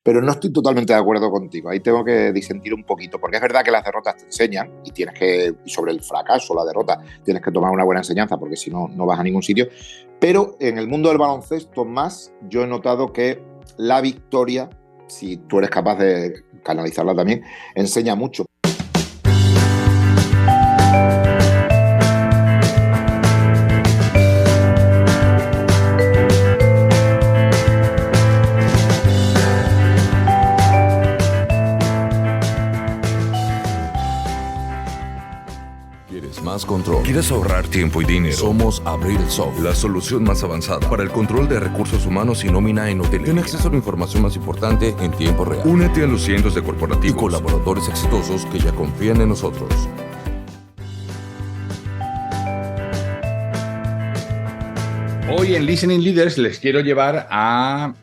pero no estoy totalmente de acuerdo contigo. Ahí tengo que disentir un poquito, porque es verdad que las derrotas te enseñan y sobre el fracaso, la derrota, tienes que tomar una buena enseñanza, porque si no, no vas a ningún sitio. Pero en el mundo del baloncesto más, yo he notado que la victoria, si tú eres capaz de canalizarla también, enseña mucho. Más control. ¿Quieres ahorrar tiempo y dinero? Somos Abril Soft, La solución más avanzada para el control de recursos humanos y nómina en hotelería. Tiene acceso a la información más importante en tiempo real. Únete a los cientos de corporativos y colaboradores exitosos que ya confían en nosotros. Hoy en Listening Leaders les quiero llevar a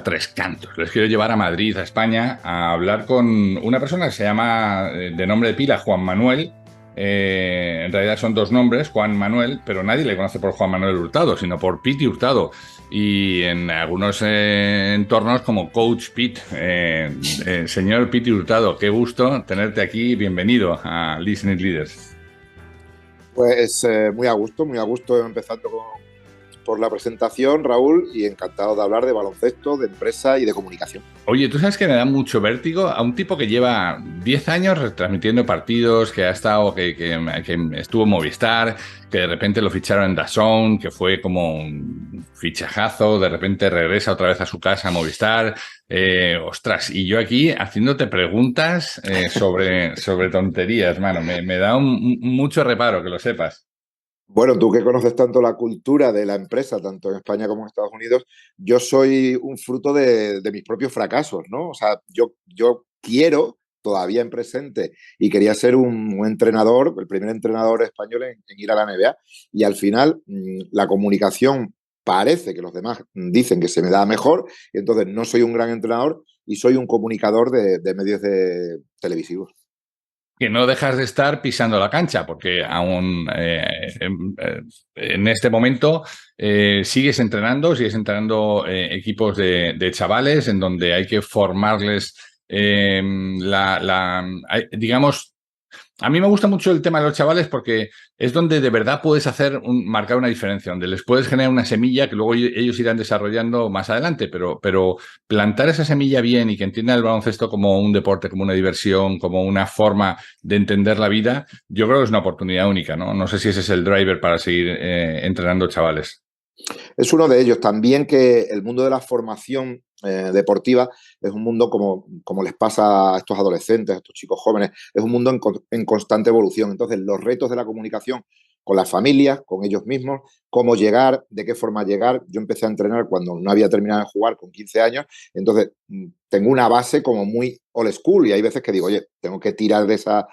Tres Cantos. Les quiero llevar a Madrid, a España, a hablar con una persona que se llama, de nombre de pila, Juan Manuel. En realidad son dos nombres, Juan Manuel, pero nadie le conoce por Juan Manuel Hurtado, sino por Piti Hurtado. Y en algunos entornos como Coach Pete. Señor Piti Hurtado, qué gusto tenerte aquí. Bienvenido a Listening Leaders. Pues muy a gusto, empezando por la presentación, Raúl, y encantado de hablar de baloncesto, de empresa y de comunicación. Oye, tú sabes que me da mucho vértigo a un tipo que lleva 10 años retransmitiendo partidos, que ha estado, que estuvo en Movistar, que de repente lo ficharon en DAZN, que fue como un fichajazo, de repente regresa otra vez a su casa a Movistar. Ostras, y yo aquí haciéndote preguntas sobre tonterías, mano. Me da mucho reparo, que lo sepas. Bueno, tú que conoces tanto la cultura de la empresa, tanto en España como en Estados Unidos, yo soy un fruto de mis propios fracasos, ¿no? O sea, yo quiero, todavía en presente, y quería ser un entrenador, el primer entrenador español en ir a la NBA, y al final la comunicación parece que los demás dicen que se me da mejor, y entonces no soy un gran entrenador y soy un comunicador de medios televisivos. Que no dejas de estar pisando la cancha, porque aún en este momento sigues entrenando equipos de chavales en donde hay que formarles, digamos. A mí me gusta mucho el tema de los chavales porque es donde de verdad puedes marcar una diferencia, donde les puedes generar una semilla que luego ellos irán desarrollando más adelante, pero plantar esa semilla bien y que entiendan el baloncesto como un deporte, como una diversión, como una forma de entender la vida, yo creo que es una oportunidad única, ¿no? No sé si ese es el driver para seguir entrenando chavales. Es uno de ellos. También que el mundo de la formación deportiva es un mundo, como les pasa a estos adolescentes, a estos chicos jóvenes, es un mundo en constante evolución. Entonces, los retos de la comunicación con las familias, con ellos mismos, cómo llegar, de qué forma llegar. Yo empecé a entrenar cuando no había terminado de jugar, con 15 años, entonces tengo una base como muy old school y hay veces que digo, oye, tengo que tirar de esa...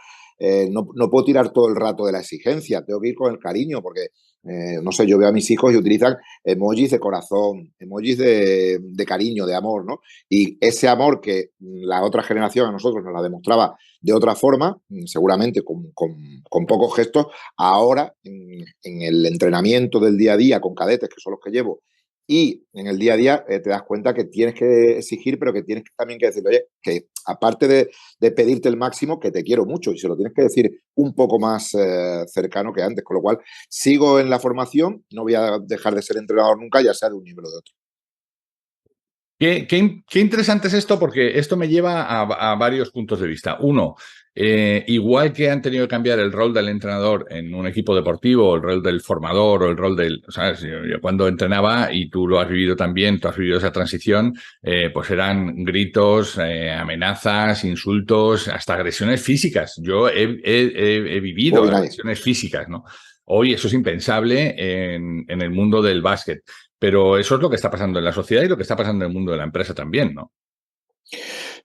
no puedo tirar todo el rato de la exigencia, tengo que ir con el cariño porque... no sé, yo veo a mis hijos y utilizan emojis de corazón, emojis de cariño, de amor, ¿no? Y ese amor que la otra generación a nosotros nos la demostraba de otra forma, seguramente con pocos gestos, ahora en el entrenamiento del día a día con cadetes, que son los que llevo, y en el día a día te das cuenta que tienes que exigir, pero que tienes también que decirle, oye, que aparte de pedirte el máximo, que te quiero mucho, y se lo tienes que decir un poco más cercano que antes, con lo cual sigo en la formación, no voy a dejar de ser entrenador nunca, ya sea de un nivel o de otro. Qué interesante es esto, porque esto me lleva a varios puntos de vista. Uno, igual que han tenido que cambiar el rol del entrenador en un equipo deportivo, el rol del formador o el rol del... ¿Sabes? Yo cuando entrenaba, y tú lo has vivido también, tú has vivido esa transición, pues eran gritos, amenazas, insultos, hasta agresiones físicas. Yo he vivido agresiones físicas, ¿no? Hoy eso es impensable en el mundo del básquet. Pero eso es lo que está pasando en la sociedad y lo que está pasando en el mundo de la empresa también, ¿no?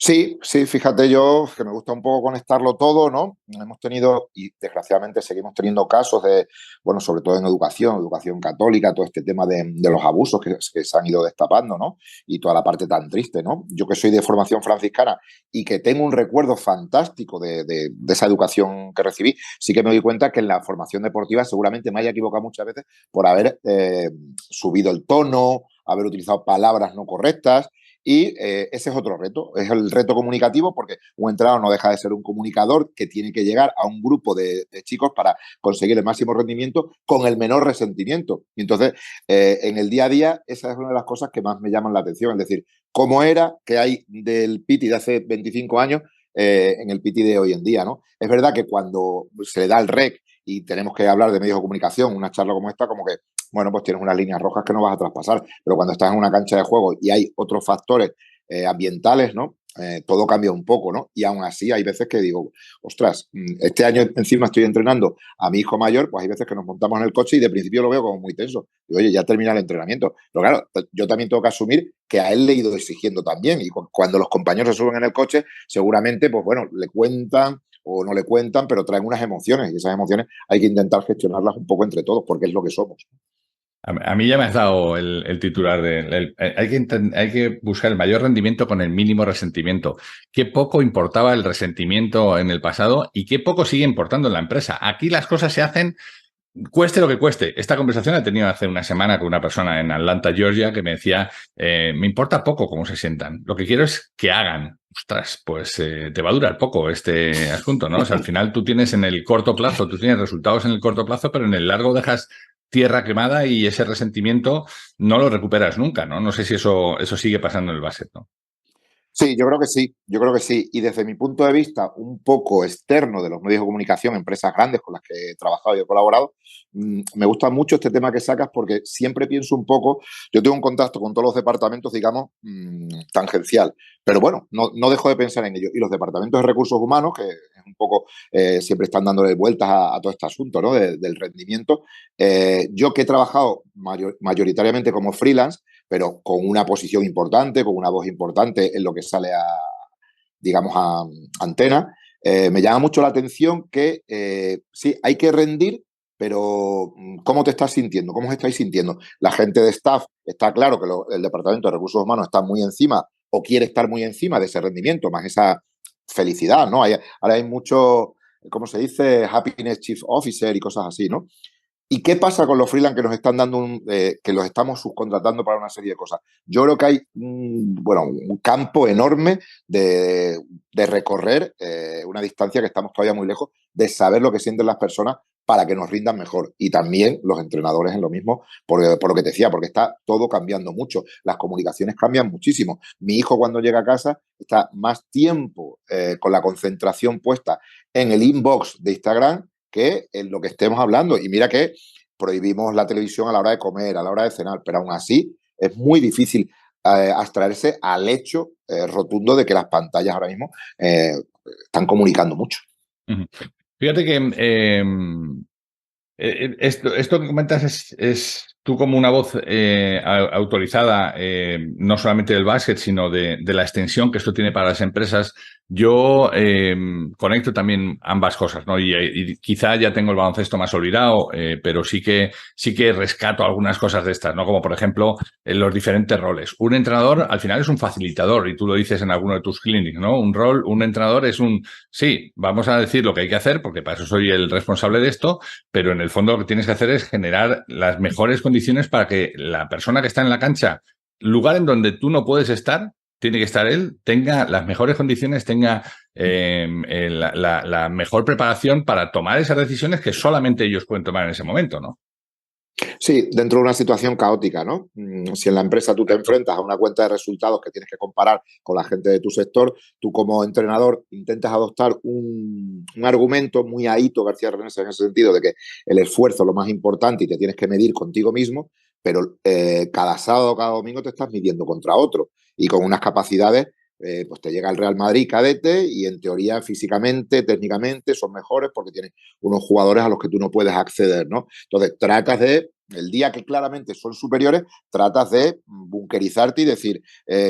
Sí, fíjate, yo que me gusta un poco conectarlo todo, ¿no? Hemos tenido, y desgraciadamente seguimos teniendo casos de, bueno, sobre todo en educación católica, todo este tema de los abusos que se han ido destapando, ¿no? Y toda la parte tan triste, ¿no? Yo que soy de formación franciscana y que tengo un recuerdo fantástico de esa educación que recibí, sí que me doy cuenta que en la formación deportiva seguramente me haya equivocado muchas veces por haber subido el tono, haber utilizado palabras no correctas. Y ese es otro reto, es el reto comunicativo, porque un entrenador no deja de ser un comunicador que tiene que llegar a un grupo de chicos para conseguir el máximo rendimiento con el menor resentimiento. Y entonces, en el día a día, esa es una de las cosas que más me llaman la atención, es decir, cómo era que hay del Piti de hace 25 años en el Piti de hoy en día, ¿no? Es verdad que cuando se le da el rec y tenemos que hablar de medios de comunicación, una charla como esta, como que, bueno, pues tienes unas líneas rojas que no vas a traspasar, pero cuando estás en una cancha de juego y hay otros factores ambientales, ¿no? Todo cambia un poco, ¿no? Y aún así hay veces que digo, ostras, este año encima estoy entrenando a mi hijo mayor, pues hay veces que nos montamos en el coche y de principio lo veo como muy tenso. Digo, oye, ya termina el entrenamiento. Pero claro, yo también tengo que asumir que a él le he ido exigiendo también. Y cuando los compañeros se suben en el coche, seguramente, pues bueno, le cuentan o no le cuentan, pero traen unas emociones y esas emociones hay que intentar gestionarlas un poco entre todos porque es lo que somos. A mí ya me has dado el titular hay que buscar el mayor rendimiento con el mínimo resentimiento. Qué poco importaba el resentimiento en el pasado y qué poco sigue importando en la empresa. Aquí las cosas se hacen cueste lo que cueste. Esta conversación la he tenido hace una semana con una persona en Atlanta, Georgia, que me decía, me importa poco cómo se sientan. Lo que quiero es que hagan. Ostras, pues te va a durar poco este asunto, ¿no? O sea, al final tú tienes en el corto plazo, tú tienes resultados en el corto plazo, pero en el largo dejas tierra quemada y ese resentimiento no lo recuperas nunca, ¿no? No sé si eso sigue pasando en el básquet, ¿no? Sí, yo creo que sí, yo creo que sí. Y desde mi punto de vista, un poco externo de los medios de comunicación, empresas grandes con las que he trabajado y he colaborado, me gusta mucho este tema que sacas porque siempre pienso un poco, yo tengo un contacto con todos los departamentos, digamos, tangencial, pero bueno, no dejo de pensar en ello. Y los departamentos de recursos humanos, que es un poco, siempre están dándole vueltas a todo este asunto, ¿no? Del rendimiento. Yo que he trabajado mayoritariamente como freelance, pero con una posición importante, con una voz importante en lo que sale digamos, a antena, me llama mucho la atención que sí, hay que rendir, pero ¿cómo te estás sintiendo? ¿Cómo os estáis sintiendo? La gente de staff, está claro que el Departamento de Recursos Humanos está muy encima o quiere estar muy encima de ese rendimiento, más esa felicidad, ¿no? Ahora hay mucho, ¿cómo se dice? Happiness Chief Officer y cosas así, ¿no? ¿Y qué pasa con los freelance que nos están dando, que los estamos subcontratando para una serie de cosas? Yo creo que hay un campo enorme de recorrer, una distancia que estamos todavía muy lejos, de saber lo que sienten las personas para que nos rindan mejor. Y también los entrenadores en lo mismo, por lo que te decía, porque está todo cambiando mucho. Las comunicaciones cambian muchísimo. Mi hijo cuando llega a casa está más tiempo con la concentración puesta en el inbox de Instagram que en lo que estemos hablando. Y mira que prohibimos la televisión a la hora de comer, a la hora de cenar, pero aún así es muy difícil abstraerse al hecho rotundo de que las pantallas ahora mismo están comunicando mucho. Fíjate que esto que comentas es tú como una voz autorizada, no solamente del básquet, sino de la extensión que esto tiene para las empresas. Yo conecto también ambas cosas, ¿no? Y quizá ya tengo el baloncesto más olvidado, pero sí que rescato algunas cosas de estas, ¿no? Como por ejemplo los diferentes roles. Un entrenador al final es un facilitador y tú lo dices en alguno de tus clinics, ¿no? Un entrenador es sí, vamos a decir lo que hay que hacer porque para eso soy el responsable de esto, pero en el fondo lo que tienes que hacer es generar las mejores condiciones para que la persona que está en la cancha, lugar en donde tú no puedes estar, tiene que estar él, tenga las mejores condiciones, tenga la mejor preparación para tomar esas decisiones que solamente ellos pueden tomar en ese momento, ¿no? Sí, dentro de una situación caótica, ¿no? Si en la empresa tú te enfrentas a una cuenta de resultados que tienes que comparar con la gente de tu sector, tú como entrenador intentas adoptar un argumento muy Aito García Renés en ese sentido de que el esfuerzo es lo más importante y te tienes que medir contigo mismo, pero cada sábado o cada domingo te estás midiendo contra otro y con unas capacidades, pues te llega el Real Madrid cadete y en teoría físicamente, técnicamente son mejores porque tienes unos jugadores a los que tú no puedes acceder, ¿no? Entonces tratas de, el día que claramente son superiores, tratas de bunkerizarte y decir,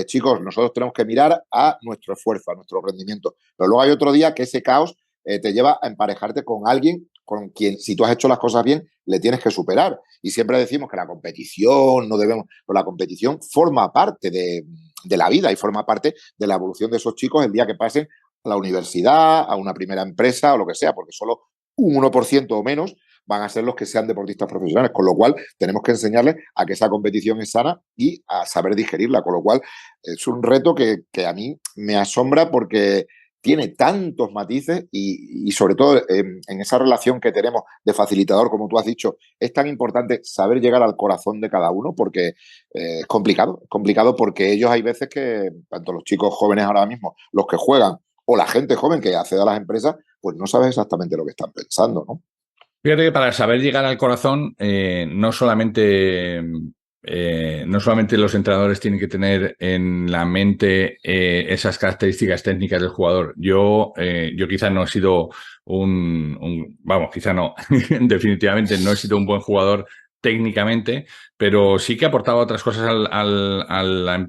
chicos, nosotros tenemos que mirar a nuestro esfuerzo, a nuestro rendimiento. Pero luego hay otro día que ese caos te lleva a emparejarte con alguien con quien, si tú has hecho las cosas bien, le tienes que superar. Y siempre decimos que la competición, no debemos, pero la competición forma parte de la vida y forma parte de la evolución de esos chicos el día que pasen a la universidad, a una primera empresa o lo que sea, porque solo un 1% o menos van a ser los que sean deportistas profesionales, con lo cual tenemos que enseñarles a que esa competición es sana y a saber digerirla, con lo cual es un reto que a mí me asombra porque tiene tantos matices y sobre todo en esa relación que tenemos de facilitador, como tú has dicho, es tan importante saber llegar al corazón de cada uno porque es complicado porque ellos hay veces que, tanto los chicos jóvenes ahora mismo, los que juegan o la gente joven que accede a las empresas, pues no sabes exactamente lo que están pensando, ¿no? Fíjate que para saber llegar al corazón, no solamente los entrenadores tienen que tener en la mente esas características técnicas del jugador. Yo quizá no he sido vamos, quizá no, definitivamente no he sido un buen jugador técnicamente, pero sí que aportaba otras cosas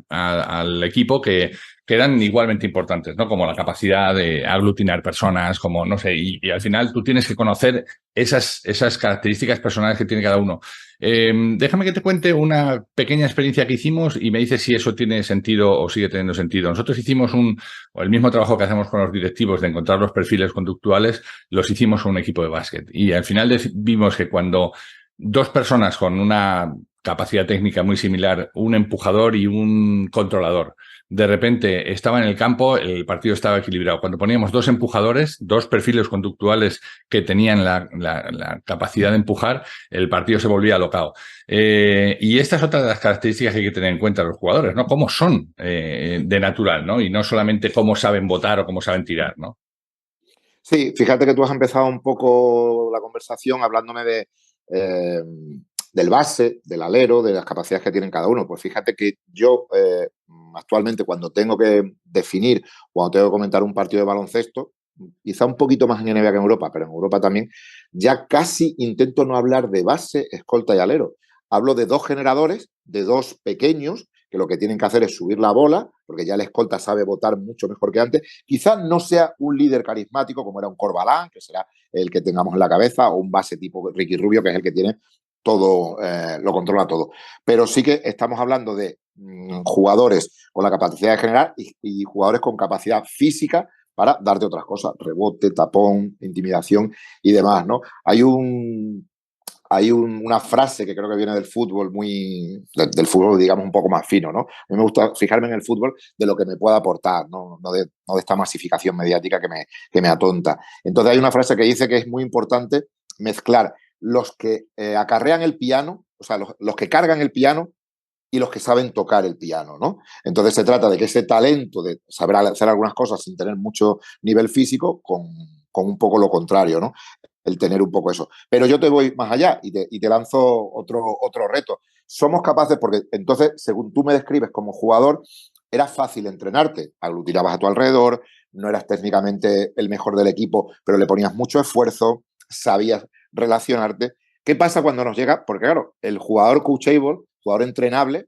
al equipo que eran igualmente importantes, ¿no? Como la capacidad de aglutinar personas, como, no sé, y al final tú tienes que conocer esas características personales que tiene cada uno. Déjame que te cuente una pequeña experiencia que hicimos y me dices si eso tiene sentido o sigue teniendo sentido. Nosotros hicimos el mismo trabajo que hacemos con los directivos de encontrar los perfiles conductuales, los hicimos con un equipo de básquet. Y al final vimos que cuando dos personas con una capacidad técnica muy similar, un empujador y un controlador, de repente estaba en el campo, el partido estaba equilibrado. Cuando poníamos dos empujadores, dos perfiles conductuales que tenían la capacidad de empujar, el partido se volvía alocado. Y esta es otra de las características que hay que tener en cuenta los jugadores, ¿no? Cómo son de natural, ¿no? Y no solamente cómo saben votar o cómo saben tirar, ¿no? Sí, fíjate que tú has empezado un poco la conversación hablándome eh, del base, del alero, de las capacidades que tienen cada uno. Pues fíjate que yo actualmente cuando tengo que definir, cuando tengo que comentar un partido de baloncesto, quizá un poquito más en NBA que en Europa, pero en Europa también, ya casi intento no hablar de base, escolta y alero. Hablo de dos generadores, de dos pequeños, que lo que tienen que hacer es subir la bola, porque ya el escolta sabe votar mucho mejor que antes. Quizás no sea un líder carismático como era un Corbalán, que será el que tengamos en la cabeza, o un base tipo Ricky Rubio, que es el que tiene todo, lo controla todo. Pero sí que estamos hablando de jugadores con la capacidad de generar y jugadores con capacidad física para darte otras cosas, rebote, tapón, intimidación y demás, ¿no? Una frase que creo que viene del fútbol, del fútbol, digamos, un poco más fino, ¿no? A mí me gusta fijarme en el fútbol de lo que me pueda aportar, no de esta masificación mediática que me atonta. Entonces hay una frase que dice que es muy importante mezclar los que acarrean el piano, o sea, los que cargan el piano y los que saben tocar el piano, ¿no? Entonces se trata de que ese talento de saber hacer algunas cosas sin tener mucho nivel físico con un poco lo contrario, ¿no? El tener un poco eso. Pero yo te voy más allá y te lanzo otro reto. Somos capaces, porque entonces, según tú me describes como jugador, era fácil entrenarte, aglutinabas a tu alrededor, no eras técnicamente el mejor del equipo, pero le ponías mucho esfuerzo, sabías relacionarte. ¿Qué pasa cuando nos llega? Porque claro, el jugador coachable, jugador entrenable,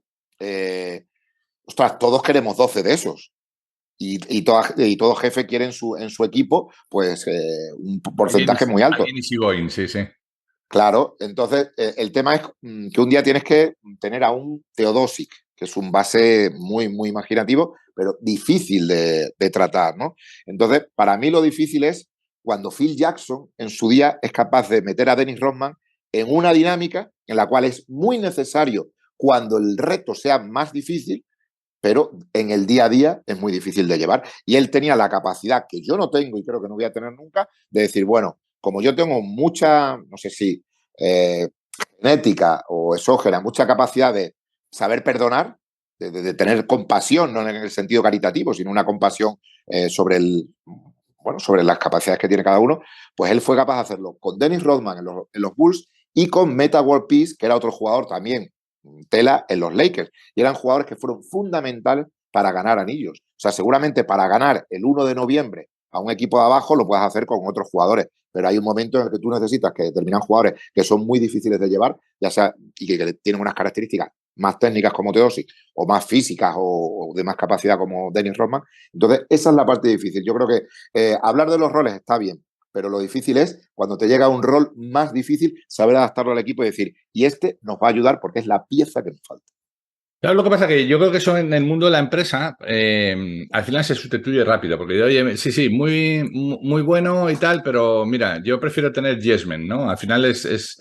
ostras, todos queremos 12 de esos. Y todo jefe quiere en su equipo pues un porcentaje muy alto. Going, sí, sí. Claro, entonces el tema es que un día tienes que tener a un Teodosic, que es un base muy, muy imaginativo, pero difícil de tratar, ¿no? Entonces, para mí lo difícil es cuando Phil Jackson en su día es capaz de meter a Dennis Rodman en una dinámica en la cual es muy necesario cuando el reto sea más difícil, pero en el día a día es muy difícil de llevar. Y él tenía la capacidad, que yo no tengo y creo que no voy a tener nunca, de decir, bueno, como yo tengo mucha, no sé si genética o exógena, mucha capacidad de saber perdonar, de tener compasión, no en el sentido caritativo, sino una compasión sobre las capacidades que tiene cada uno, pues él fue capaz de hacerlo con Dennis Rodman en los Bulls y con Metta World Peace, que era otro jugador también tela en los Lakers. Y eran jugadores que fueron fundamentales para ganar anillos. O sea, seguramente para ganar el 1 de noviembre a un equipo de abajo lo puedes hacer con otros jugadores. Pero hay un momento en el que tú necesitas que determinan jugadores que son muy difíciles de llevar, ya sea, y que tienen unas características más técnicas como Teodosic, o más físicas o de más capacidad como Dennis Rodman. Entonces, esa es la parte difícil. Yo creo que hablar de los roles está bien, pero lo difícil es, cuando te llega un rol más difícil, saber adaptarlo al equipo y decir, y este nos va a ayudar porque es la pieza que nos falta. Claro, lo que pasa es que yo creo que eso en el mundo de la empresa al final se sustituye rápido, porque oye, sí, muy bueno y tal, pero mira, yo prefiero tener yes men, ¿no? Al final es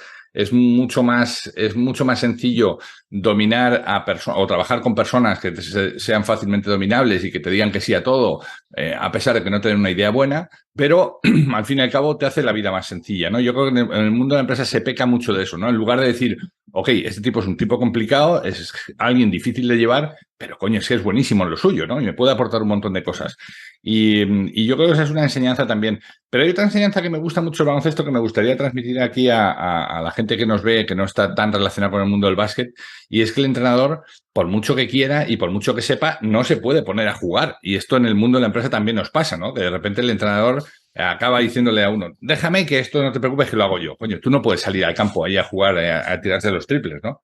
mucho más sencillo dominar a personas o trabajar con personas que sean fácilmente dominables y que te digan que sí a todo, a pesar de que no tengan una idea buena, pero al fin y al cabo te hace la vida más sencilla, ¿no? Yo creo que en el mundo de la empresa se peca mucho de eso, ¿no? En lugar de decir, ok, este tipo es un tipo complicado, es alguien difícil de llevar, pero coño, es que es buenísimo en lo suyo, ¿no? Y me puede aportar un montón de cosas. Y yo creo que esa es una enseñanza también. Pero hay otra enseñanza que me gusta mucho el baloncesto que me gustaría transmitir aquí a la gente que nos ve, que no está tan relacionada con el mundo del básquet, y es que el entrenador, por mucho que quiera y por mucho que sepa, no se puede poner a jugar. Y esto en el mundo de la empresa también nos pasa, ¿no? Que de repente el entrenador acaba diciéndole a uno, déjame que esto no te preocupes que lo hago yo. Coño, tú no puedes salir al campo ahí a jugar, a tirarse los triples, ¿no?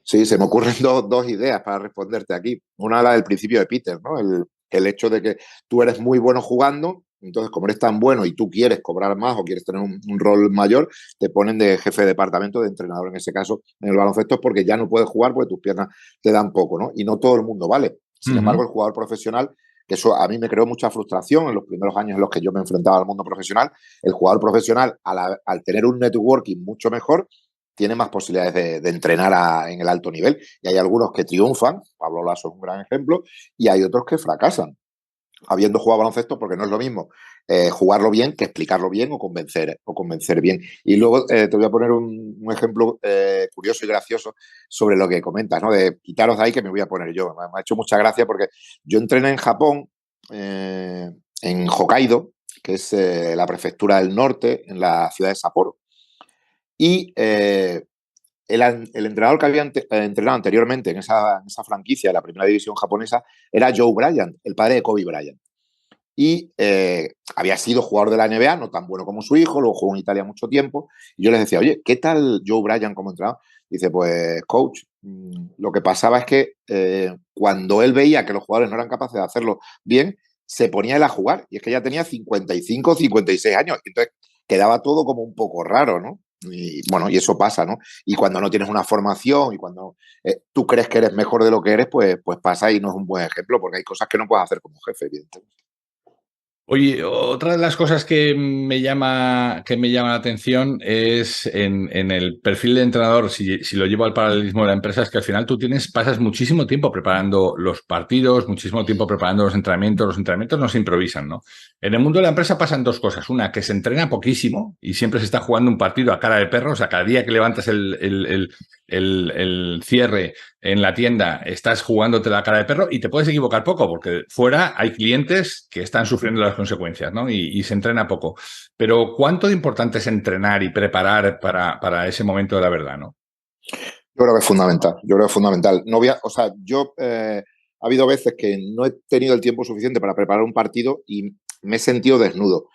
Sí, se me ocurren dos ideas para responderte aquí. Una, la del principio de Peter, ¿no? El hecho de que tú eres muy bueno jugando, entonces como eres tan bueno y tú quieres cobrar más o quieres tener un rol mayor, te ponen de jefe de departamento, de entrenador en ese caso, en el baloncesto, porque ya no puedes jugar porque tus piernas te dan poco, ¿no? Y no todo el mundo vale. Sin embargo, el jugador profesional, que eso a mí me creó mucha frustración en los primeros años en los que yo me enfrentaba al mundo profesional, el jugador profesional, al tener un networking mucho mejor, tiene más posibilidades de entrenar en el alto nivel. Y hay algunos que triunfan, Pablo Lasso es un gran ejemplo, y hay otros que fracasan, habiendo jugado baloncesto, porque no es lo mismo jugarlo bien que explicarlo bien o convencer bien. Y luego te voy a poner un ejemplo curioso y gracioso sobre lo que comentas, ¿no? De quitaros de ahí que me voy a poner yo. Me ha hecho mucha gracia porque yo entrené en Japón, en Hokkaido, que es la prefectura del norte, en la ciudad de Sapporo. Y el entrenador que había entrenado anteriormente en esa franquicia de la primera división japonesa era Joe Bryant, el padre de Kobe Bryant. Y había sido jugador de la NBA, no tan bueno como su hijo, luego jugó en Italia mucho tiempo. Y yo les decía, oye, ¿qué tal Joe Bryant como entrenador? Dice, pues, coach, lo que pasaba es que cuando él veía que los jugadores no eran capaces de hacerlo bien, se ponía él a jugar. Y es que ya tenía 55, 56 años. Entonces quedaba todo como un poco raro, ¿no? Y bueno, y eso pasa, ¿no? Y cuando no tienes una formación y cuando tú crees que eres mejor de lo que eres, pues pasa y no es un buen ejemplo, porque hay cosas que no puedes hacer como jefe, evidentemente. Oye, otra de las cosas que me llama la atención es en el perfil de entrenador, si lo llevo al paralelismo de la empresa, es que al final pasas muchísimo tiempo preparando los partidos, muchísimo tiempo preparando los entrenamientos no se improvisan, ¿no? En el mundo de la empresa pasan dos cosas. Una, que se entrena poquísimo y siempre se está jugando un partido a cara de perro, o sea, cada día que levantas el cierre en la tienda estás jugándote la cara de perro y te puedes equivocar poco porque fuera hay clientes que están sufriendo las consecuencias, ¿no? Y se entrena poco. Pero ¿cuánto de importante es entrenar y preparar para ese momento de la verdad, ¿no? Yo creo que es fundamental, yo creo que es fundamental. No voy a, o sea, yo ha habido veces que no he tenido el tiempo suficiente para preparar un partido y me he sentido desnudo.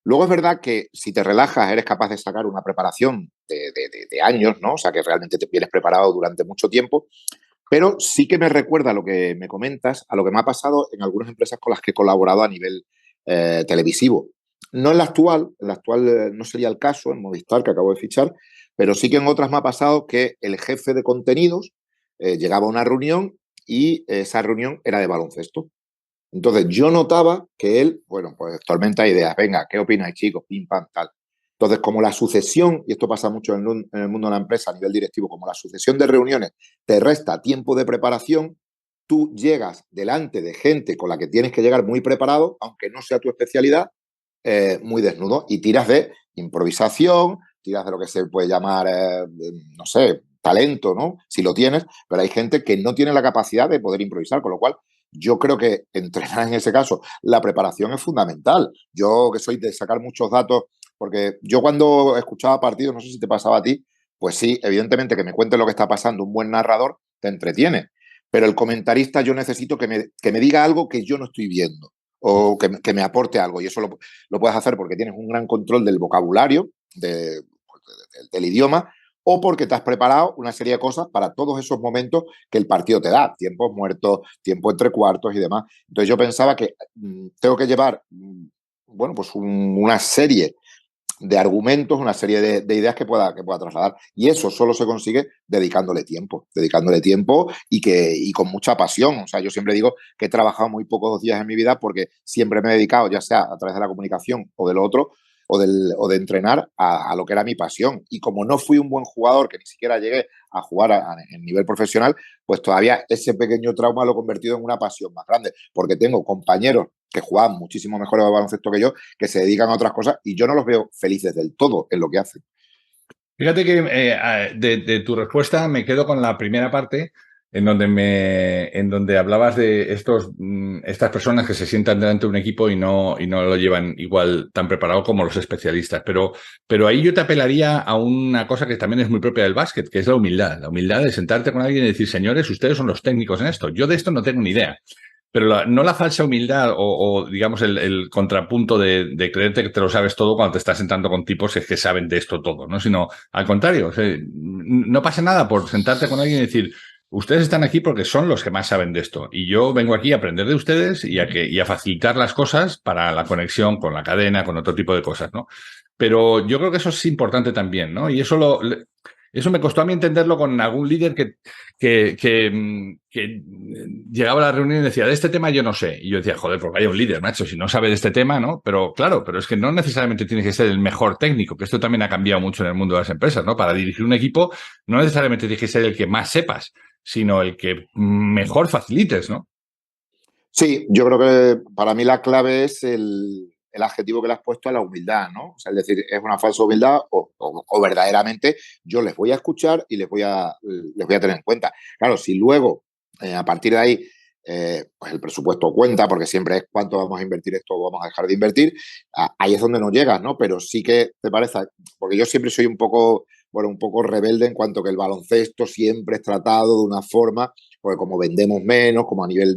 Luego es verdad que si te relajas eres capaz de sacar una preparación de años, ¿no? O sea, que realmente te vienes preparado durante mucho tiempo, pero sí que me recuerda lo que me comentas a lo que me ha pasado en algunas empresas con las que he colaborado a nivel televisivo. No en la actual no sería el caso, en Movistar, que acabo de fichar, pero sí que en otras me ha pasado que el jefe de contenidos llegaba a una reunión y esa reunión era de baloncesto. Entonces yo notaba que él, bueno, pues tormenta ideas, venga, ¿qué opináis, chicos? Pim, pam, tal. Entonces, como la sucesión, y esto pasa mucho en el mundo de la empresa a nivel directivo, como la sucesión de reuniones te resta tiempo de preparación, tú llegas delante de gente con la que tienes que llegar muy preparado, aunque no sea tu especialidad, muy desnudo, y tiras de improvisación, tiras de lo que se puede llamar, no sé, talento, ¿no? Si lo tienes, pero hay gente que no tiene la capacidad de poder improvisar, con lo cual yo creo que entrenar en ese caso, la preparación es fundamental. Yo que soy de sacar muchos datos, porque yo cuando escuchaba partidos, no sé si te pasaba a ti, pues sí, evidentemente que me cuente lo que está pasando, un buen narrador te entretiene, pero el comentarista yo necesito que me diga algo que yo no estoy viendo o que me aporte algo y eso lo puedes hacer porque tienes un gran control del vocabulario, del idioma o porque te has preparado una serie de cosas para todos esos momentos que el partido te da, tiempos muertos, tiempo entre cuartos y demás. Entonces yo pensaba que tengo que llevar, bueno, pues una serie de argumentos, una serie de ideas que pueda trasladar. Y eso solo se consigue dedicándole tiempo y con mucha pasión. O sea, yo siempre digo que he trabajado muy pocos días en mi vida porque siempre me he dedicado, ya sea a través de la comunicación o de lo otro, o de entrenar a lo que era mi pasión. Y como no fui un buen jugador, que ni siquiera llegué a jugar en nivel profesional, pues todavía ese pequeño trauma lo he convertido en una pasión más grande, porque tengo compañeros que jugaban muchísimo mejor al baloncesto que yo, que se dedican a otras cosas y yo no los veo felices del todo en lo que hacen. Fíjate que de tu respuesta me quedo con la primera parte en donde hablabas de estas personas que se sientan delante de un equipo y no lo llevan igual tan preparado como los especialistas. Pero ahí yo te apelaría a una cosa que también es muy propia del básquet, que es la humildad. La humildad de sentarte con alguien y decir, señores, ustedes son los técnicos en esto. Yo de esto no tengo ni idea. Pero no la falsa humildad digamos, el contrapunto de creerte que te lo sabes todo cuando te estás sentando con tipos que saben de esto todo, ¿no? Sino al contrario, o sea, no pasa nada por sentarte con alguien y decir, ustedes están aquí porque son los que más saben de esto y yo vengo aquí a aprender de ustedes y a facilitar las cosas para la conexión con la cadena, con otro tipo de cosas, ¿no? Pero yo creo que eso es importante también, ¿no? Y eso me costó a mí entenderlo con algún líder que llegaba a la reunión y decía, de este tema yo no sé. Y yo decía, joder, pues vaya un líder, macho, si no sabe de este tema, ¿no? Pero claro, pero es que no necesariamente tienes que ser el mejor técnico, que esto también ha cambiado mucho en el mundo de las empresas, ¿no? Para dirigir un equipo no necesariamente tienes que ser el que más sepas, sino el que mejor facilites, ¿no? Sí, yo creo que para mí la clave es el adjetivo que le has puesto a la humildad, ¿no? O sea, es decir, es una falsa humildad o verdaderamente yo les voy a escuchar y les voy a tener en cuenta. Claro, si luego, a partir de ahí, pues el presupuesto cuenta, porque siempre es cuánto vamos a invertir esto o vamos a dejar de invertir, ahí es donde no llegas, ¿no? Pero sí que te parece, porque yo siempre soy un poco, bueno, un poco rebelde en cuanto que el baloncesto siempre es tratado de una forma, porque como vendemos menos, como a nivel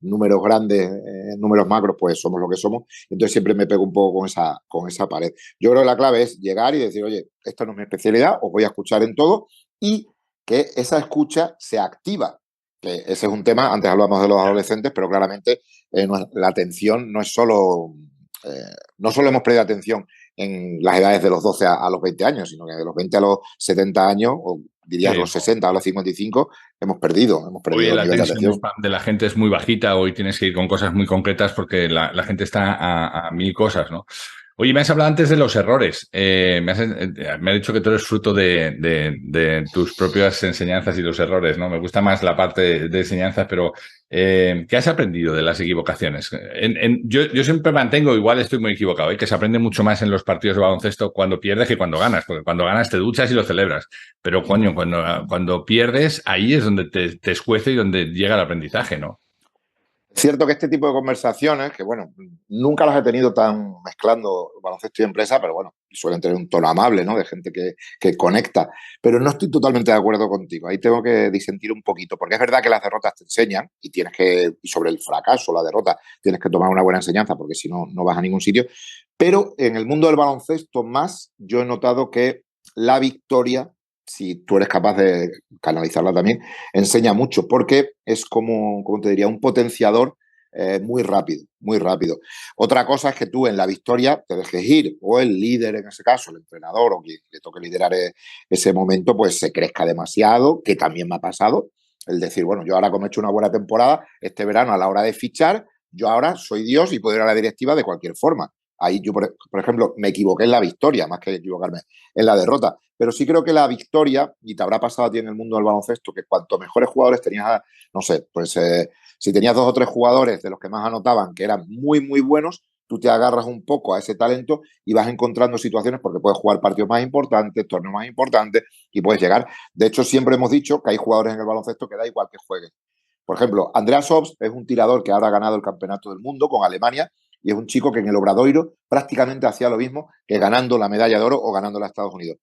números grandes, números macros, pues somos lo que somos. Entonces siempre me pego un poco con esa pared. Yo creo que la clave es llegar y decir, oye, esta no es mi especialidad, os voy a escuchar en todo y que esa escucha sea activa. Que ese es un tema, antes hablamos de los adolescentes, pero claramente la atención no solo hemos perdido atención en las edades de los 12 a los 20 años, sino que de los 20 a los 70 años, o dirías los 60 a los 55, hemos perdido Hoy el la nivel de atención atención. span de la gente es muy bajita, hoy tienes que ir con cosas muy concretas porque la gente está a mil cosas, ¿no? Oye, me has hablado antes de los errores. Me has dicho que tú eres fruto de tus propias enseñanzas y los errores, ¿no? Me gusta más la parte de enseñanzas, pero ¿qué has aprendido de las equivocaciones? Yo siempre mantengo, igual estoy muy equivocado, que se aprende mucho más en los partidos de baloncesto cuando pierdes que cuando ganas, porque cuando ganas te duchas y lo celebras. Pero, coño, cuando pierdes, ahí es donde te escuece y donde llega el aprendizaje, ¿no? Es cierto que este tipo de conversaciones, que bueno, nunca las he tenido tan mezclando baloncesto y empresa, pero bueno, suelen tener un tono amable, ¿no? De gente que conecta. Pero no estoy totalmente de acuerdo contigo. Ahí tengo que disentir un poquito, porque es verdad que las derrotas te enseñan y sobre el fracaso, la derrota, tienes que tomar una buena enseñanza, porque si no, no vas a ningún sitio. Pero en el mundo del baloncesto más, yo he notado que la victoria, si tú eres capaz de canalizarla también, enseña mucho, porque es como te diría, un potenciador muy rápido, muy rápido. Otra cosa es que tú en la victoria te dejes ir, o el líder en ese caso, el entrenador o quien le toque liderar ese momento, pues se crezca demasiado, que también me ha pasado, el decir, bueno, yo ahora como he hecho una buena temporada, este verano a la hora de fichar, yo ahora soy Dios y puedo ir a la directiva de cualquier forma. Ahí yo, por ejemplo, me equivoqué en la victoria, más que equivocarme en la derrota. Pero sí creo que la victoria, y te habrá pasado a ti en el mundo del baloncesto, que cuanto mejores jugadores tenías, no sé, pues si tenías 2 o 3 jugadores de los que más anotaban, que eran muy, muy buenos, tú te agarras un poco a ese talento y vas encontrando situaciones porque puedes jugar partidos más importantes, torneos más importantes y puedes llegar. De hecho, siempre hemos dicho que hay jugadores en el baloncesto que da igual que jueguen. Por ejemplo, Andreas Hobbs es un tirador que ahora ha ganado el campeonato del mundo con Alemania y es un chico que en el Obradoiro prácticamente hacía lo mismo que ganando la medalla de oro o ganando a Estados Unidos.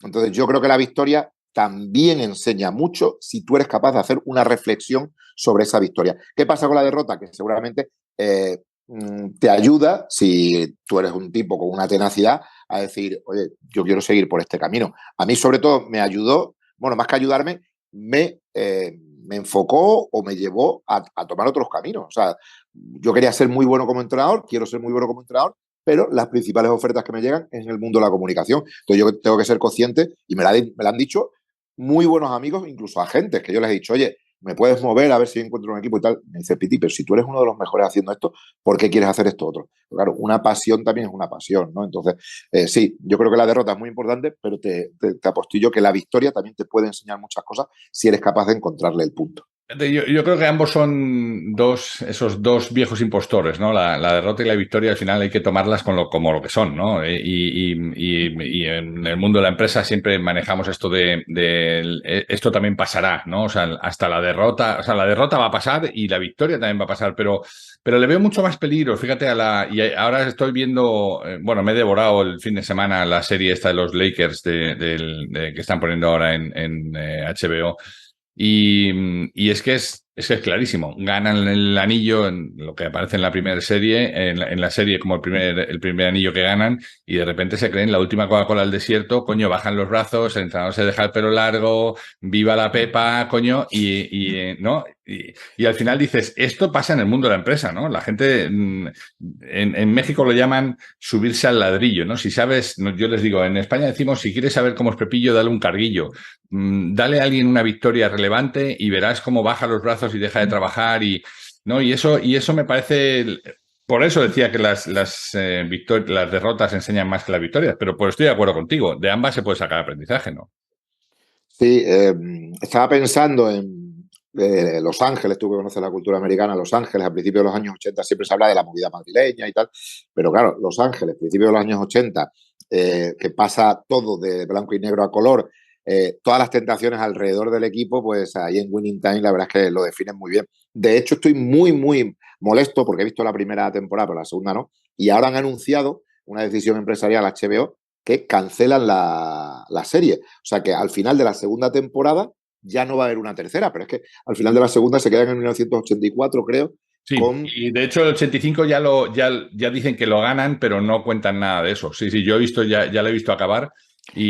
Entonces, yo creo que la victoria también enseña mucho si tú eres capaz de hacer una reflexión sobre esa victoria. ¿Qué pasa con la derrota? Que seguramente te ayuda, si tú eres un tipo con una tenacidad, a decir, oye, yo quiero seguir por este camino. A mí, sobre todo, me ayudó, bueno, más que ayudarme, me enfocó o me llevó a tomar otros caminos. O sea, yo quería ser muy bueno como entrenador, quiero ser muy bueno como entrenador, pero las principales ofertas que me llegan es en el mundo de la comunicación. Entonces yo tengo que ser consciente, y me la han dicho muy buenos amigos, incluso agentes, que yo les he dicho, oye, ¿me puedes mover a ver si encuentro un equipo y tal? Me dice, Piti, pero si tú eres uno de los mejores haciendo esto, ¿por qué quieres hacer esto otro? Pero claro, una pasión también es una pasión, ¿no? Entonces, sí, yo creo que la derrota es muy importante, pero te apostillo que la victoria también te puede enseñar muchas cosas si eres capaz de encontrarle el punto. Yo creo que ambos son esos dos viejos impostores, ¿no? La derrota y la victoria al final hay que tomarlas como lo que son, ¿no? Y en el mundo de la empresa siempre manejamos esto esto también pasará, ¿no? O sea, hasta la derrota, o sea, la derrota va a pasar y la victoria también va a pasar, pero le veo mucho más peligro, fíjate, y ahora estoy viendo, bueno, me he devorado el fin de semana la serie esta de los Lakers que están poniendo ahora en HBO. Y es que es clarísimo. Ganan el anillo en lo que aparece en la primera serie, en la serie como el primer anillo que ganan, y de repente se creen la última Coca-Cola del desierto, coño, bajan los brazos, el entrenador se deja el pelo largo, viva la Pepa, coño, ¿no? Y al final dices, esto pasa en el mundo de la empresa, ¿no? La gente en México lo llaman subirse al ladrillo, ¿no? Si sabes, yo les digo, en España decimos, si quieres saber cómo es Pepillo, dale un carguillo. Dale a alguien una victoria relevante y verás cómo baja los brazos y deja de trabajar ¿no? Y eso me parece. Por eso decía que las derrotas enseñan más que las victorias, pero pues estoy de acuerdo contigo. De ambas se puede sacar aprendizaje, ¿no? Sí, estaba pensando en Los Ángeles, tú que conoces la cultura americana, Los Ángeles, a principios de los años 80 siempre se habla de la movida madrileña y tal, pero claro, Los Ángeles, a principios de los años 80, que pasa todo de blanco y negro a color, todas las tentaciones alrededor del equipo, pues ahí en Winning Time la verdad es que lo definen muy bien. De hecho, estoy muy, muy molesto porque he visto la primera temporada, pero la segunda no, y ahora han anunciado una decisión empresarial HBO que cancelan la serie. O sea que al final de la segunda temporada ya no va a haber una tercera, pero es que al final de la segunda se quedan en 1984, creo. Sí, y de hecho el 85 ya dicen que lo ganan, pero no cuentan nada de eso. Sí, sí, yo he visto, ya lo he visto acabar.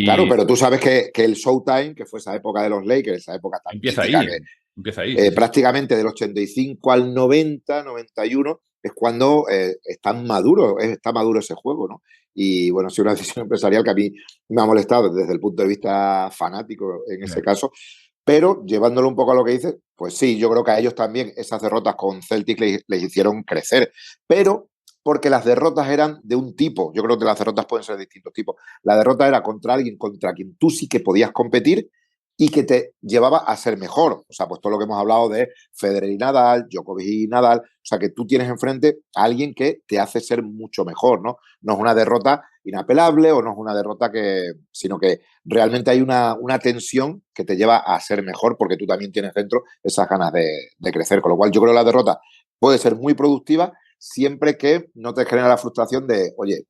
Claro, Y pero tú sabes que el Showtime, que fue esa época de los Lakers, esa época tan empieza mítica, ahí, que empieza ahí, sí, sí. prácticamente del 85 al 90, 91, es cuando está maduro ese juego, ¿no? Y bueno, ha sido una decisión empresarial que a mí me ha molestado desde el punto de vista fanático en ese caso, pero llevándolo un poco a lo que dices, pues sí, yo creo que a ellos también esas derrotas con Celtic les hicieron crecer, pero porque las derrotas eran de un tipo. Yo creo que las derrotas pueden ser de distintos tipos. La derrota era contra alguien contra quien tú sí que podías competir y que te llevaba a ser mejor. O sea, pues todo lo que hemos hablado de Federer y Nadal, Djokovic y Nadal, o sea, que tú tienes enfrente a alguien que te hace ser mucho mejor, ¿no? No es una derrota inapelable o no es una derrota sino que realmente hay una tensión que te lleva a ser mejor porque tú también tienes dentro esas ganas de crecer. Con lo cual yo creo que la derrota puede ser muy productiva siempre que no te genera la frustración de, oye,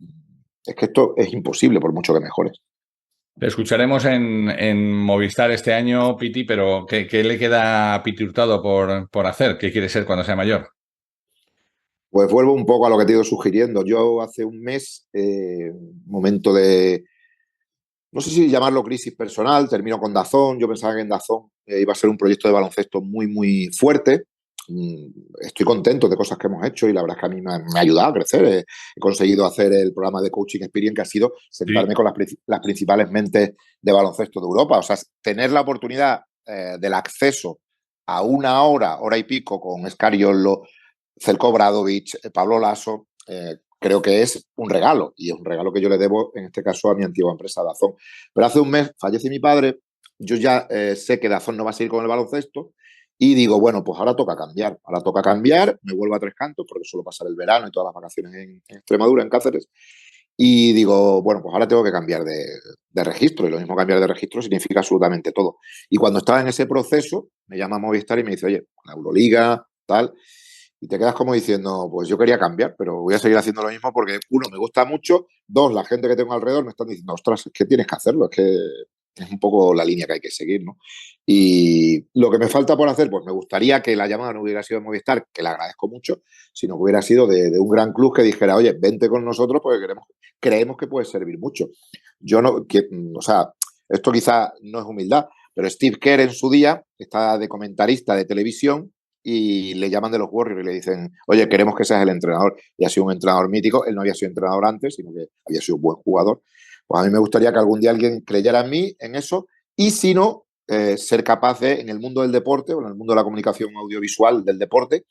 es que esto es imposible por mucho que mejores. Te escucharemos en Movistar este año, Piti, pero ¿qué le queda a Piti Hurtado por hacer? ¿Qué quiere ser cuando sea mayor? Pues vuelvo un poco a lo que te he ido sugiriendo. Yo hace un mes, momento de, no sé si llamarlo crisis personal, termino con DAZN. Yo pensaba que en DAZN iba a ser un proyecto de baloncesto muy, muy fuerte. Estoy contento de cosas que hemos hecho y la verdad es que a mí me ha ayudado a crecer. He conseguido hacer el programa de Coaching Experience que ha sido sentarme con las principales mentes de baloncesto de Europa. O sea, tener la oportunidad del acceso a una hora y pico con Scariolo, Zeljko Obradović, Pablo Lasso, creo que es un regalo y es un regalo que yo le debo en este caso a mi antigua empresa DAZN. Pero hace un mes fallece mi padre, yo ya sé que DAZN no va a seguir con el baloncesto y digo, bueno, pues ahora toca cambiar, me vuelvo a Tres Cantos porque suelo pasar el verano y todas las vacaciones en Extremadura, en Cáceres, y digo, bueno, pues ahora tengo que cambiar de registro y lo mismo cambiar de registro significa absolutamente todo. Y cuando estaba en ese proceso, me llama Movistar y me dice, oye, la Euroliga, tal, y te quedas como diciendo, pues yo quería cambiar, pero voy a seguir haciendo lo mismo porque, uno, me gusta mucho, dos, la gente que tengo alrededor me están diciendo, ostras, es que tienes que hacerlo, es que es un poco la línea que hay que seguir, ¿no? Y lo que me falta por hacer, pues me gustaría que la llamada no hubiera sido de Movistar, que le agradezco mucho, sino que hubiera sido de un gran club que dijera, oye, vente con nosotros porque creemos que puede servir mucho. Yo no, o sea, esto quizá no es humildad, pero Steve Kerr en su día está de comentarista de televisión y le llaman de los Warriors y le dicen, oye, queremos que seas el entrenador. Y ha sido un entrenador mítico. Él no había sido entrenador antes, sino que había sido un buen jugador. Pues a mí me gustaría que algún día alguien creyera en mí, en eso, y si no, ser capaz de, en el mundo del deporte o en el mundo de la comunicación audiovisual del deporte,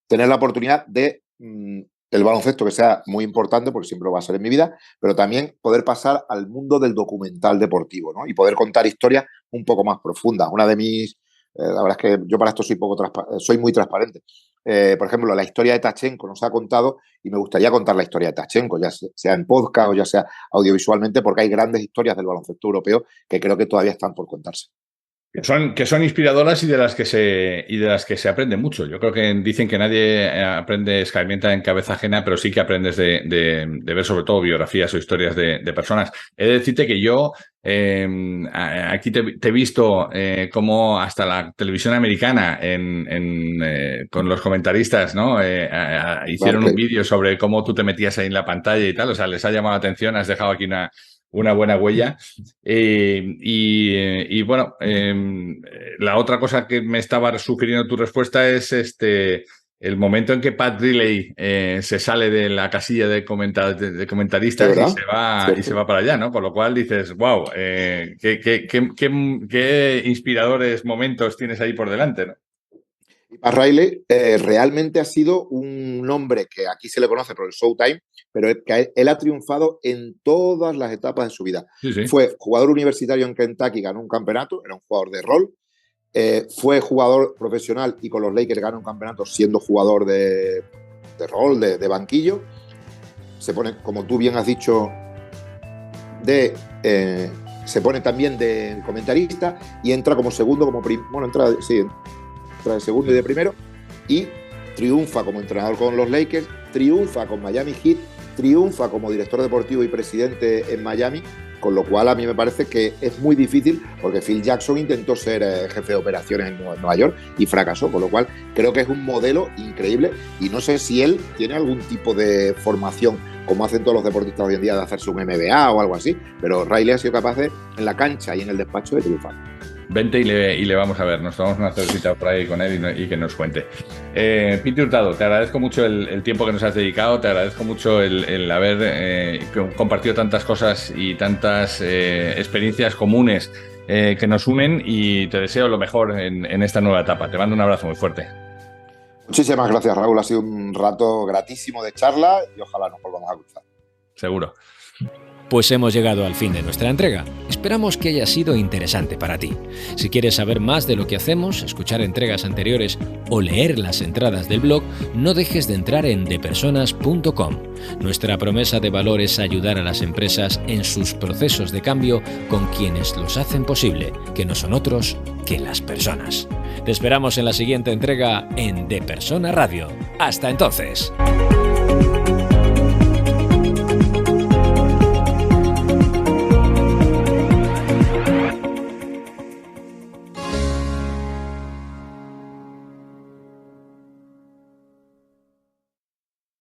tener la oportunidad de el baloncesto, que sea muy importante, porque siempre lo va a ser en mi vida, pero también poder pasar al mundo del documental deportivo, ¿no? Y poder contar historias un poco más profundas. Una de mis... la verdad es que yo para esto soy muy transparente. Por ejemplo, la historia de Tachenko nos ha contado y me gustaría contar la historia de Tachenko, ya sea en podcast o ya sea audiovisualmente, porque hay grandes historias del baloncesto europeo que creo que todavía están por contarse. Que son inspiradoras y de las que se aprende mucho. Yo creo que dicen que nadie aprende, escarmienta en cabeza ajena, pero sí que aprendes de ver sobre todo biografías o historias de personas. He de decirte que yo aquí te he visto cómo hasta la televisión americana con los comentaristas, ¿no? Hicieron un vídeo sobre cómo tú te metías ahí en la pantalla y tal. O sea, les ha llamado la atención, has dejado aquí una buena huella. Y bueno, la otra cosa que me estaba sugiriendo tu respuesta es el momento en que Pat Riley se sale de la casilla de comentaristas y se va para allá, ¿no? Por lo cual dices, wow, qué inspiradores momentos tienes ahí por delante, ¿no? Pat Riley realmente ha sido un hombre que aquí se le conoce por el Showtime, pero que él ha triunfado en todas las etapas de su vida. Sí. Fue jugador universitario en Kentucky, ganó un campeonato, era un jugador de rol. Fue jugador profesional y con los Lakers ganó un campeonato siendo jugador de rol, de banquillo. Se pone, como tú bien has dicho, se pone también de comentarista y entra como segundo, entra de segundo y de primero, y triunfa como entrenador con los Lakers, triunfa con Miami Heat, triunfa como director deportivo y presidente en Miami, con lo cual a mí me parece que es muy difícil, porque Phil Jackson intentó ser jefe de operaciones en Nueva York y fracasó, con lo cual creo que es un modelo increíble y no sé si él tiene algún tipo de formación, como hacen todos los deportistas hoy en día, de hacerse un MBA o algo así, pero Riley ha sido capaz de, en la cancha y en el despacho, de triunfar. Vente y le vamos a ver, nos tomamos una cervecita por ahí con él y que nos cuente. Piti Hurtado, te agradezco mucho el tiempo que nos has dedicado, te agradezco mucho el haber compartido tantas cosas y tantas experiencias comunes que nos unen, y te deseo lo mejor en esta nueva etapa. Te mando un abrazo muy fuerte. Muchísimas gracias, Raúl, ha sido un rato gratísimo de charla y ojalá nos volvamos a cruzar. Seguro. Pues hemos llegado al fin de nuestra entrega. Esperamos que haya sido interesante para ti. Si quieres saber más de lo que hacemos, escuchar entregas anteriores o leer las entradas del blog, no dejes de entrar en depersonas.com. Nuestra promesa de valor es ayudar a las empresas en sus procesos de cambio con quienes los hacen posible, que no son otros que las personas. Te esperamos en la siguiente entrega en De Persona Radio. ¡Hasta entonces!